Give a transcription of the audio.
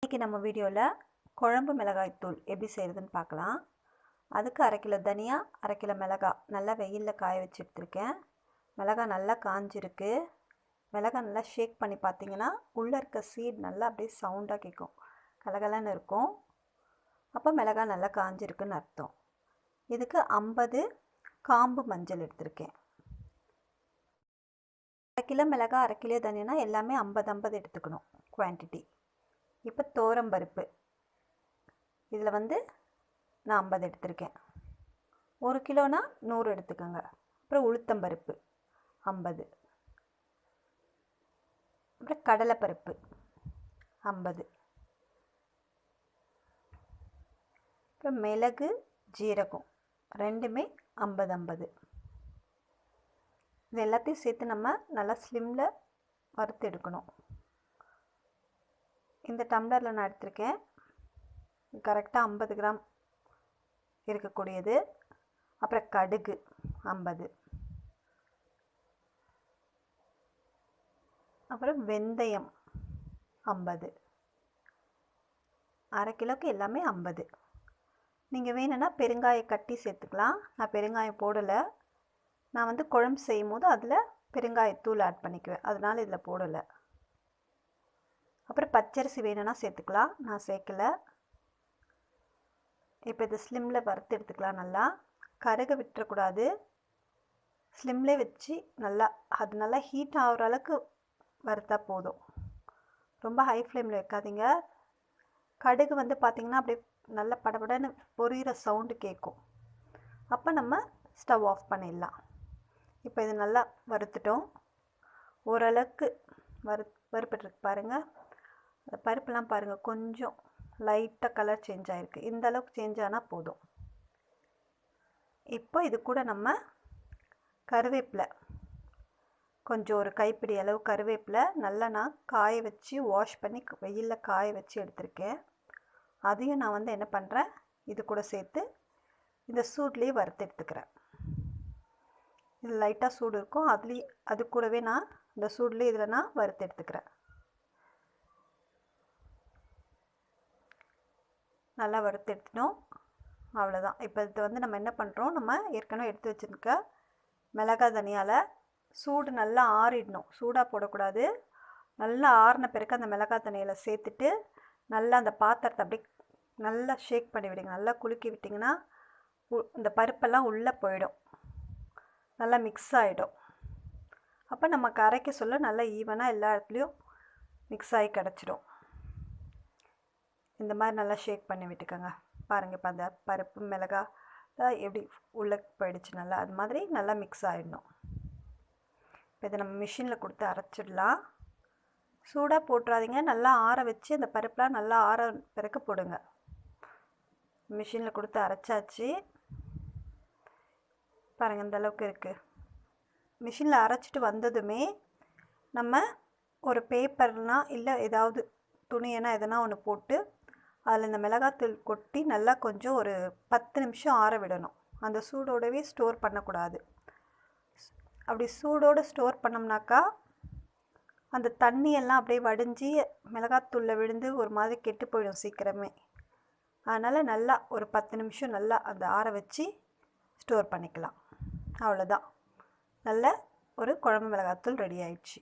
இன்றைக்கி நம்ம வீடியோவில் குழம்பு மிளகாய் தூள் எப்படி செய்கிறதுன்னு பார்க்கலாம். அதுக்கு 1/2 கிலோ தனியா, 1/2 கிலோ மிளகாய் நல்லா வெயிலில் காய வச்சு எடுத்துருக்கேன். மிளகாய் நல்லா காஞ்சிருக்கு. மிளகாய் நல்லா ஷேக் பண்ணி பார்த்தீங்கன்னா உள்ளே இருக்க சீட் நல்லா அப்படியே சவுண்டாக கேட்கும், கலகலன்னு இருக்கும். அப்போ மிளகாய் நல்லா காஞ்சிருக்குன்னு அர்த்தம். இதுக்கு 50 காம்பு மஞ்சள் எடுத்திருக்கேன். 1/2 கிலோ மிளகாய் 1/2 கிலோ தனியானா எல்லாமே 50 எடுத்துக்கணும் குவான்டிட்டி. இப்போ தோரம்பருப்பு இதில் நான் 50 எடுத்திருக்கேன். 1 கிலோனா 100 எடுத்துக்கோங்க. அப்புறம் உளுத்தம்பருப்பு 50, அப்புறம் கடலைப்பருப்பு 50, அப்புறம் மிளகு ஜீரகம் ரெண்டுமே 50. இது எல்லாத்தையும் சேர்த்து நம்ம நல்லா ஸ்லிம்மில் வறுத்து எடுக்கணும். இந்த டம்ளரில் நான் எடுத்திருக்கேன். கரெக்டாக 50 கிராம் இருக்கக்கூடியது. அப்புறம் கடுகு 50, அப்புறம் வெந்தயம் 50. 1/2 கிலோக்கு எல்லாமே 50. நீங்கள் வேணும்னா பெருங்காய கட்டி சேர்த்துக்கலாம். நான் பெருங்காயம் போடலை. நான் குழம்பு செய்யும் போது அதில் பெருங்காயத்தூள் ஆட் பண்ணிக்குவேன், அதனால் இதில் போடலை. அப்புறம் பச்சரிசி வேணும்னா சேர்த்துக்கலாம், நான் சேர்க்கலை. இப்போ இது ஸ்லிம்மில் வறுத்து எடுத்துக்கலாம். நல்லா கருக விட்டுறக்கூடாது. ஸ்லிம்லே வச்சு நல்லா அது நல்லா ஹீட் ஆகிற அளவுக்கு வறுத்தா போதும். ரொம்ப ஹை ஃப்ளேமில் வைக்காதீங்க. கடுகு பார்த்திங்கன்னா அப்படியே நல்லா படபடன்னு பொரியிற சவுண்டு கேட்கும். அப்போ நம்ம ஸ்டவ் ஆஃப் பண்ணிடலாம். இப்போ இது நல்லா வறுத்துட்டோம். ஓரளவுக்கு வறுப்பட்டுருக்கு பாருங்கள். அந்த பருப்புலாம் பாருங்கள், கொஞ்சம் லைட்டாக கலர் சேஞ்ச் ஆகிருக்கு. இந்த அளவுக்கு சேஞ்ச் ஆனால் போதும். இப்போ இது கூட நம்ம கருவேப்பிலை கொஞ்சம் ஒரு கைப்பிடி அளவு கருவேப்பிலை நல்லா நான் காய வச்சு வாஷ் பண்ணி வெயிலில் காய வச்சு எடுத்திருக்கேன். அதையும் நான் என்ன பண்ணுறேன், இது கூட சேர்த்து இந்த சூட்லேயே வறுத்து எடுத்துக்கிறேன். இது லைட்டாக சூடு இருக்கும், அது கூடவே நான் இந்த சூட்லேயே இதில் நான் வறுத்து எடுத்துக்கிறேன். நல்லா வறுத்து எடுத்துட்டோம். அவ்வளோதான். இப்போ இது நம்ம என்ன பண்ணுறோம், நம்ம ஏற்கனவே எடுத்து வச்சுருக்க மிளகாய் தனியால் சூடு நல்லா ஆறிடணும். சூடாக போடக்கூடாது. நல்லா ஆறின பிறகு அந்த மிளகாய் தனியில் சேர்த்துட்டு நல்லா அந்த பாத்திரத்தை அப்படியே நல்லா ஷேக் பண்ணி விடுங்க. நல்லா குலுக்கி விட்டிங்கன்னா இந்த பருப்பெல்லாம் உள்ளே போயிடும், நல்லா மிக்ஸ் ஆகிடும். அப்போ நம்ம அரைக்க சொல்ல நல்லா ஈவனாக எல்லா இடத்துலையும் மிக்ஸ் ஆகி கிடச்சிடும். இந்த மாதிரி நல்லா ஷேக் பண்ணி விட்டுக்கோங்க. பாருங்கள், இப்போ அந்த பருப்பு மிளகாய் எப்படி உள்ளே போயிடுச்சு, நல்லா அது மாதிரி நல்லா மிக்ஸ் ஆகிடணும். இப்போ இதை நம்ம மிஷினில் கொடுத்து அரைச்சிடலாம். சூடாக போட்டுறாதீங்க, நல்லா ஆற வச்சு அந்த பருப்புலாம் நல்லா ஆற பிறகு போடுங்க. மிஷினில் கொடுத்து அரைச்சாச்சு பாருங்கள், இந்த அளவுக்கு இருக்குது. மிஷினில் அரைச்சிட்டு வந்ததுமே நம்ம ஒரு பேப்பர்னால் இல்லை ஏதாவது துணியனா எதனா ஒன்று போட்டு அதில் இந்த மிளகாத்தூள் கொட்டி நல்லா கொஞ்சம் ஒரு 10 நிமிஷம் ஆற விடணும். அந்த சூடோடவே ஸ்டோர் பண்ணக்கூடாது. அப்படி சூடோடு ஸ்டோர் பண்ணோம்னாக்கா அந்த தண்ணியெல்லாம் அப்படியே வடிஞ்சு மிளகாத்தூளில் விழுந்து ஒரு மாதிரி கெட்டு போயிடும் சீக்கிரமே. அதனால் நல்லா ஒரு 10 நிமிஷம் நல்லா அந்த ஆற வச்சு ஸ்டோர் பண்ணிக்கலாம். அவ்வளோதான், நல்ல ஒரு குழம்பு மிளகாத்தூள் ரெடி ஆயிடுச்சு.